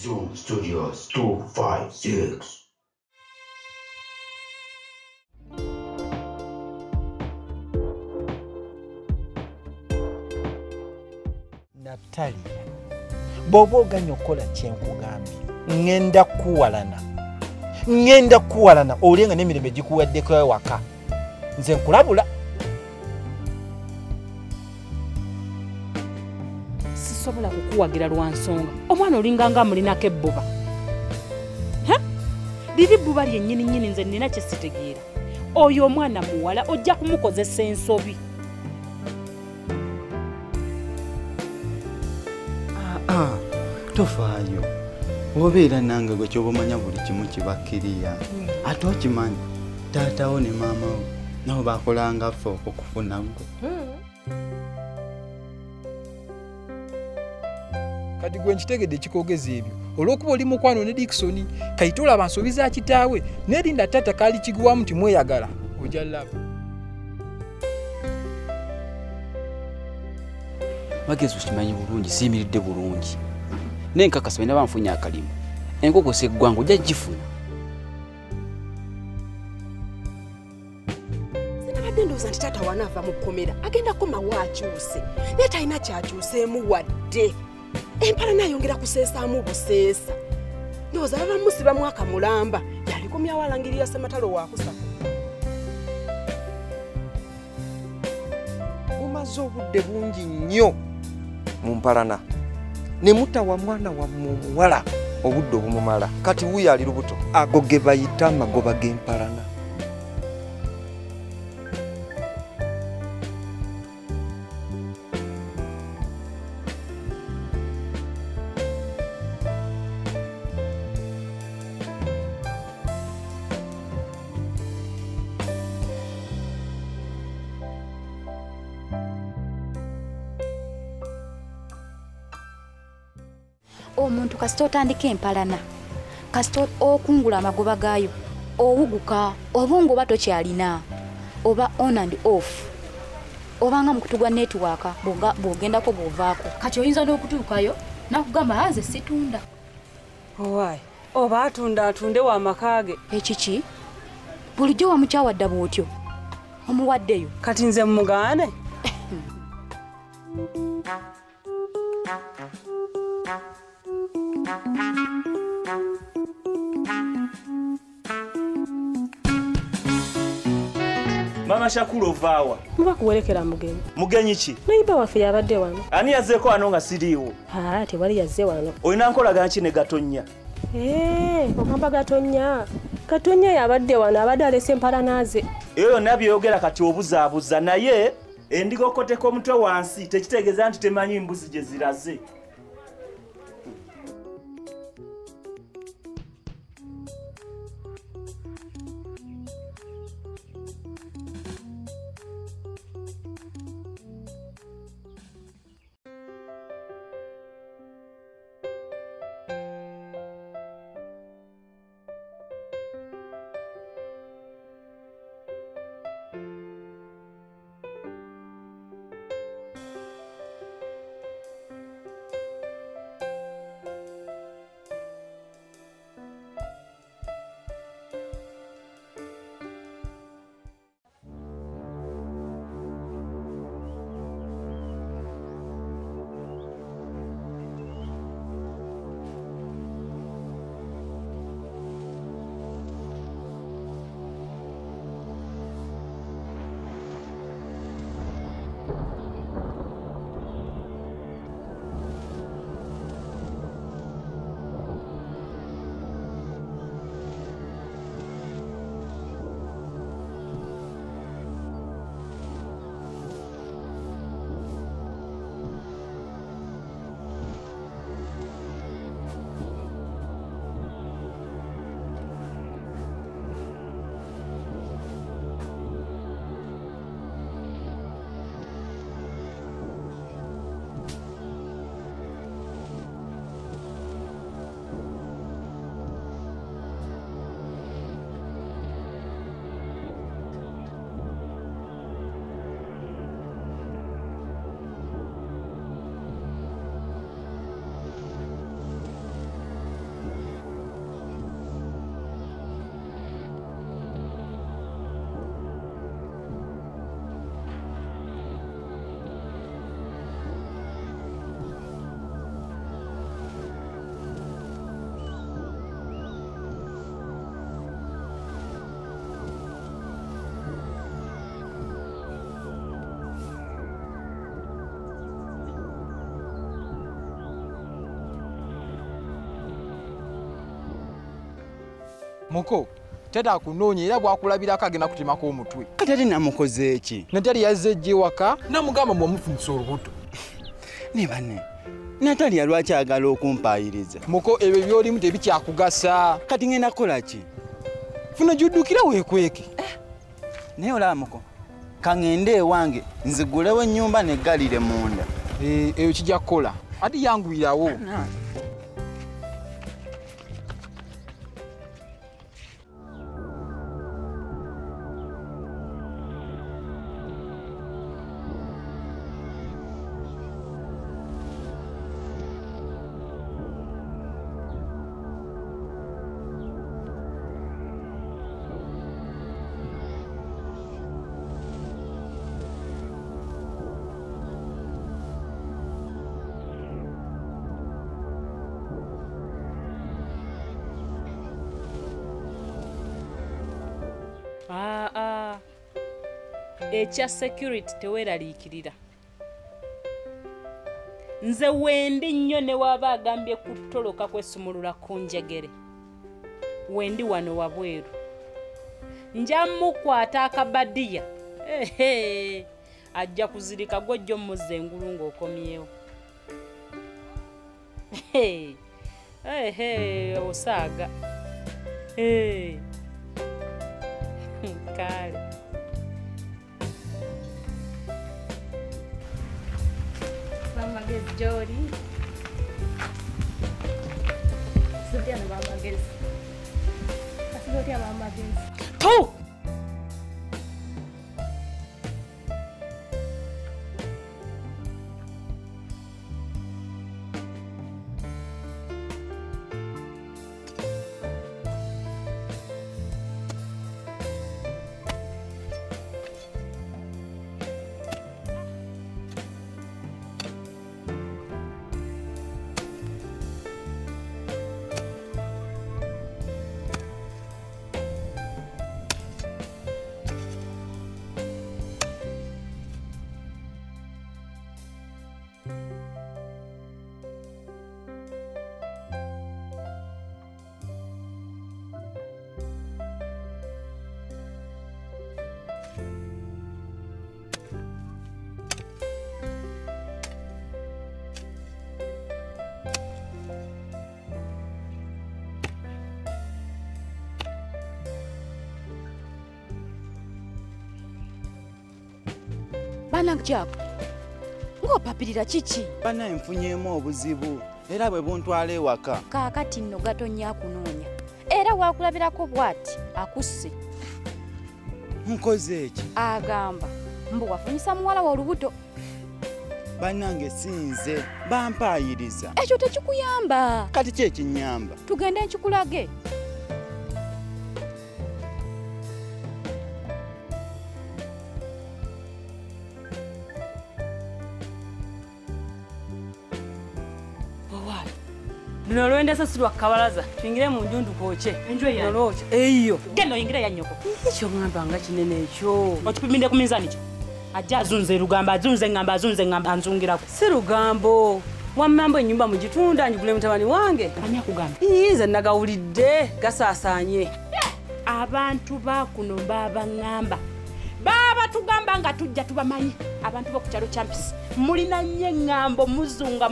Zoom Studios 256. Naptali bw'oba oganya okukola kyenkugambye ŋŋenda kuwalana olyenga n'emirembe gikuwaddeko ewaka nze nkulabula. Sisobola kukuwagira lwa nsonga omwana olinganga mulinako ebbuba. Liri bbuba lyennyini nze nina kye sitegeera. Oyo omwana muwala ojja kumukozesa ensobi. Tofaayo obeera nange gwe kyoba omanya buli kimu kibakkiriya ate okimanyi taatawo ne maama wo nabo bakolanga ffe okukufuna gwe. Kati gwe nkitegedde ekikoogeza ebyo olw'okuba oli mukwano ne Dickson kayita olaba nsobi za kitaawe n'erinda taata kaali kiguwamu nti mweyagala ojja laba. Magezi okimanyi bulungi siyimiridde bulungi n'enkakasa bwe naba nfunye akalimu enkoko seggwangu ojja gifuna. Sinabadde ndowooza nti taata wanaava mu kkomera agendako mawa akyuse naye talina kyakyuseemu wadde. Empala nayongera kuseesaamu buseesa. Ndowooza baba musibamu akamulamba yalikomya walangirira Ssematalo waakusatu. Mumaze obudde bungi nnyo mu mpalana ne mutawa mwana wammwe omuwala obudde obumumala kati wuyo ali lubuto ago ge bayita amagoba g'empalana. Omuntu kasita otandika empalana kasita okungula amagoba gaayo owuguka oba ngoba tokyalina oba on and off obanga mukutu gwa netiwaaka bw'ogendako bw'ovaako kati oyinza n'okutuukayo nakugamba hanze situnda. Owaayi oba atunde wa makaage. Ekiki bulijjo wamukyawadda bw'otyo omuwaddeyo kati nze mugaane. Mama Shakulu ovaawa? Muba kuwerekera mugenyi. Mugenyi ki? Nayiba waffe yabadde wano. Ani yazzeeko wano nga siriiwo? Tewali yazze wano. Olina nkolagana ki ne Gatonnya? Ogamba Gatonnya. Gatonnya yabadde wano abadde alese empalana ze. Eyo yonna byeyogera kati obuzaabuza naye endiga okoteko omutwe wansi tekitegeeza nti temanyi mbuzi gye ziraze. Muko tata kunoonya era bwakulabirako agenda kutemako omutwe. Kati ate namukoze eki? Natali yazze ejje waka namugamba mwamufunisa olubuto. Ne banne Natali lwaki agala okumpaayiriza? Muko ebyo byolimu tebikyakugasa. Kati ngenda kukola ki? Funa gyuddukira weekweke. Naye olaba Muko, kaŋŋende ewange nzigulewo ennyumba neggalire munda. Eyo kijja kukola. Ati yanguyirawo. Ekya security teweeraliikirira. Nze wendi nnyo ne waba agambye kutoloka kwesumulula ku njegere. Wendi wano wabweru. Nja mukwata akabadiya. Ajja kuzirika gwojjo mmuze engulu ng'okomyewo. Osaaga. Kale. Magezi Jody. Sudia na magezi. Sudia na magezi. Tu! Bana Jack. Ng'opapirira kiki? Bana nfunyeemu obuzibu era bwe buntwala ewaka. Kaakati nno gatonya kunoonya. Era waakulabirako bw'ati akusse. Nkoze eki? Agamba mbu wafunyisa muwala wa olubuto. Bannange sinze bampaayiriza. Ekyo tekikuyamba. Kati ki ekinnyamba? Tugende nkikulage. Luno lwenda sasulwa kabalaza twingire mu njundu kwoche nolocha eyo genda oyingira ya nyoko ekyo ngamba nga kinene ekyo otupiminde ku mizani kyo ajja azunze rugamba azunze ngamba anzungirako si rugambo wamambo enyumba mu gitunda njigule mutabani wange anya kugamba ize nagawulidde gasaasanye abantu bakuno baba ngamba baba tugamba nga tujja tubamanyi abantu bokukyalo champisi mulina nnyo ngambo muzunga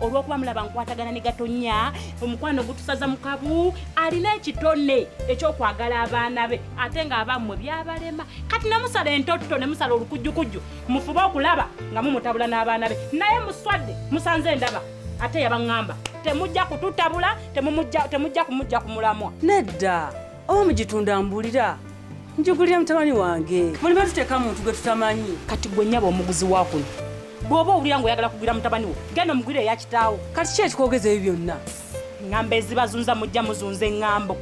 olw'okuba mulaba nkwatagana ne gatonya omukwano gutusaza mukabu alina ekitone ekyokwagala abaana be ate nga abammwe byabalema kati namusala entotto ne musala olukujjukujju mufuba okulaba nga mumutabula n'abaana be naye muswadde musanze endaba ate yabaŋŋamba temujja kututabula temujja kumujja kumulamwa nedda oba mugitunda mbulira njugulira mutabani wange mulimu tuteeka muntu gwe tutamanyi kati gwe nnyaba omuguzi wakuno bw'oba owulira ng'oyagala kugwira mutabani wo genda omugwire eyakitaawo kati ki ekikogeza ebyo byonna eŋŋambo ezibazunza mujja muzunza eŋŋambo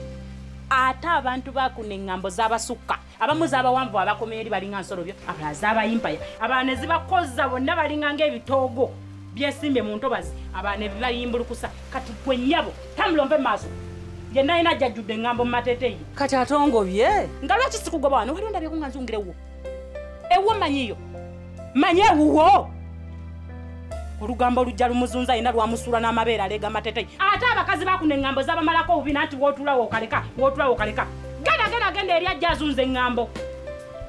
ate abantu bakuno eŋŋambo z'abasukka abamu z'abawanvu abakomya eri balinga nsolobyo abalala z'abayimpaya abalala ne zibakozza bonna balinga ng'ebitoogo byesimbye mu ntobazi abalala ne bibayimbulukusa kati gwe nnyabo tamulombe mu maaso yenna yina ajjajjudde eŋŋambo mu mateeteeyi kati atongobye nga lwaki sikugoba wano wali ondabye nga nzungire ewwo manyiyo manye ewuwo olugambo lujja lumuzunza ina lwamusula n'amabeera alega mateteyi ate abakazi bakuna eŋŋambo zabamalako obubina nti wootulawo okaleka genda eri ajja azunza eŋŋambo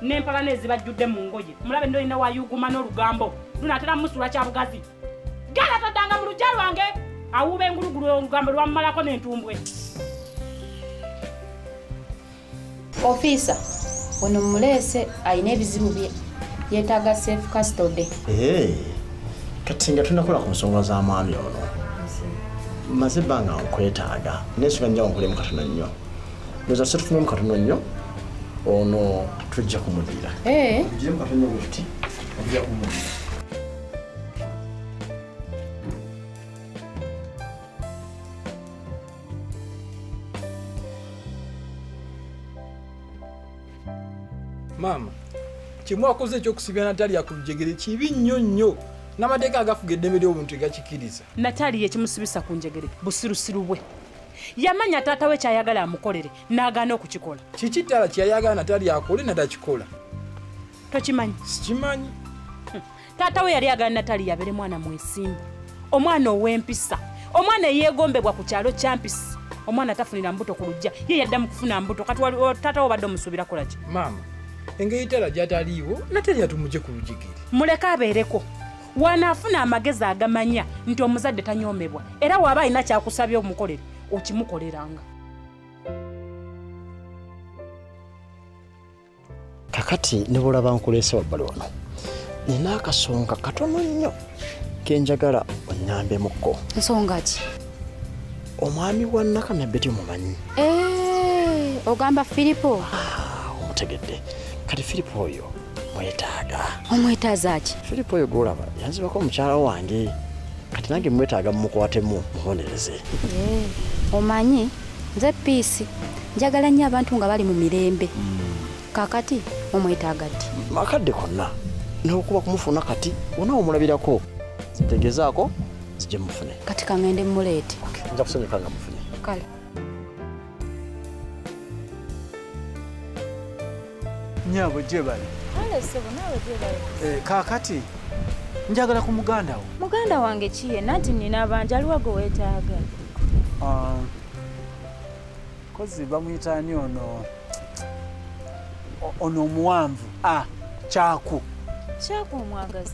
n'empala n'ezibajjudde mu ngoye mulabe ndolina wayuguma n'olugambo lunaatera musula kyabugazi genda toddanga mu lujja lwange awuuba engulugulu olugambo lwamumalako n'entumbwe. Officer, ono mulese ayina ebizibu bye yeetaaga safe custody. Kati nga tunakola ku nsonga za mwami ono maze ebbanga nkwetaaga nesuga njawo nkulemu katono nnyo ndoza se tufunemu katono nnyo ono tujja kumudira tujjemu katono bwe tuti tujja kumudira. Mama, kimu akoze ekyokusibya Natalia ku njegere kibi nnyo n'amateeka agafuga eddembe ly'obuntu egakikiriza. Natalia ekimusibisa ku njegere busirusiru bwe yamanya taata we kyayagala amukolere n'agaana okukikola. Kiki ddala kyayagala Natalia akole natakikola? Tokimanyi? Sikimanyi. Taata we yali agala Natalia abeere mwana mwesimbu, omwana ow'empisa, omwana eyeegombebwa ku kyalo kya mpisi, omwana tafunira mbuto ku lujja ye yaddamu kufuna mbuto kati taata we obadde omusuubira kola ki? Maama, engeri ttala gy'ataliiwo Natalia tumugye ku lujjigiri. Muleke abeereko wanaafuna amagezi agamanya nti omuzadde tanyoomebwa era waba alina kyakusabye omukolere okimukoleranga. Kakati ne bulaba nkuleese wabbali wano nina akasonga katono nnyo kenjagala onnyambemukko. Nsonga ki? Omwami wa Nakamya Betty omumanyi? Ogamba Filipo? Omutegedde. Kati Filipo oyo mwetaaga. Omwetaaza ki? Filipo oyo gwolaba yanzibako omukyala wange kati nange mwetaaga mumukwatemu mubonereze. Omanyi nze piisi njagala nnyo abantu nga bali mu mirembe. Kakati omwetaaga ddi? Makadde konna n'okuba kumufuna kati wona omulabirako zitegezaako zijje mufune. Kati kangende muleete. Nja kusanyuka nga mufune. Kale. Nyabo jebali. Sebo nawe jebali. Kakati njagala ku muganda wo. Muganda wange kiye nanti nina abanja aliwago weetaaga. Kozi bamuyitani ono omuwanvu Kyaku. Kyaku omwagaza.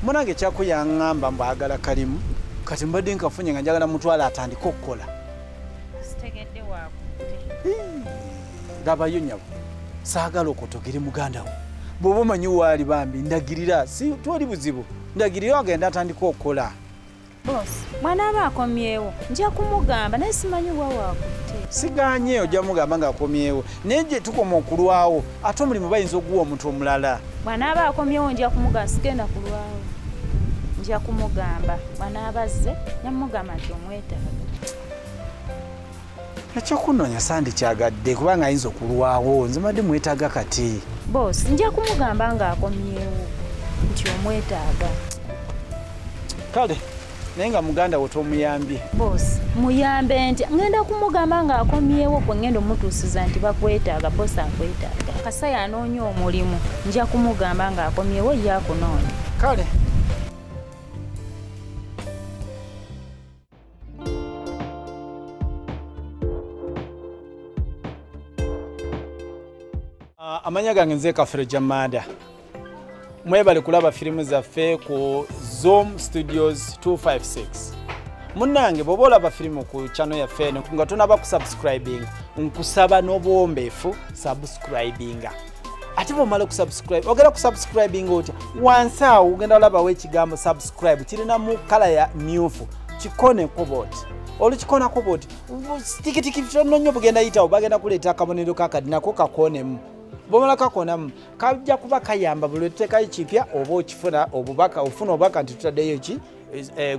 Munange Kyaku yaŋŋamba mbagala kalimu kati mbadde nkafunye nga njagala mutwala atandika okukola. Sitegedde waakute. Gabayo nyabo. Saagala okutogere muganda wo. Bw'oba omanyi waali bambi ndagirira si twali buzibu. Ndagirira agenda atandika okukola. Boss, mwana aba akomyewo nja kumugamba naye simanyi waakute. Siganye ojja mugamba ng'akomyewo naye gye tukoma okulwawo ate omulimu bayinza okuguwa omuntu omulala. Mwana aba akomyewo nja kumugamba sigenda kulwawo. Nja kumugamba mwana abazze nyamugamba nti omwetaaga. Ekyokunoonya sandi kyagadde kubanga ayinza okulwawo nze madde mwetaaga kati. Boss, nja kumugamba ng'akomyewo nti omwetaaga. Kale naye nga muganda wo tomuyambye. Boss, muyambe nti ngenda kumugamba ng'akomyewo kwe ngenda omutuusiza nti bakwetaaga boss akwetaaga. Kasaya anoonya omulimu nja kumugamba ng'akomyewo ye akunoonya. Kale. Amanya gange nze Kafere Jamada. Mwebale kulaba firimu zaffe ku Zoom Studios 256. Munnange bw'oba olaba firimu ku channel yaffe eno nga tonaba kusubscribing nkusaba n'obwombeefu subscribinga. Ate bw'omala okusubscribe ogenda kusubscribing otya wansi awo ogenda olabawo ekigambo subscribe kirina mu kala ya myufu kikoneko bwoti. Olukikonako bwoti tikitiki tono nnyo bugenda yitawo bagenda kuleeta akabonero kakadi nako kakonemu. Bomala kakonamu kajja kuba kayamba buli tutekayo kipya oba okifuna obubaka ofuna obubaka nti tutaddeyo ki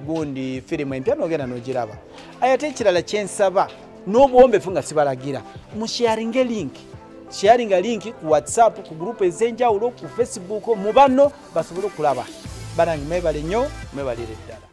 gundi firimu empya n'ogenda n'ogiraba. Ate ekirala kyensaba n'obuwombeefu nga sibalagira musharinge link. Sharinga link ku WhatsApp ku group ez'enjawulo ku Facebook mu banno basobole okulaba. Banange mwebale nnyo mwebalire ddala.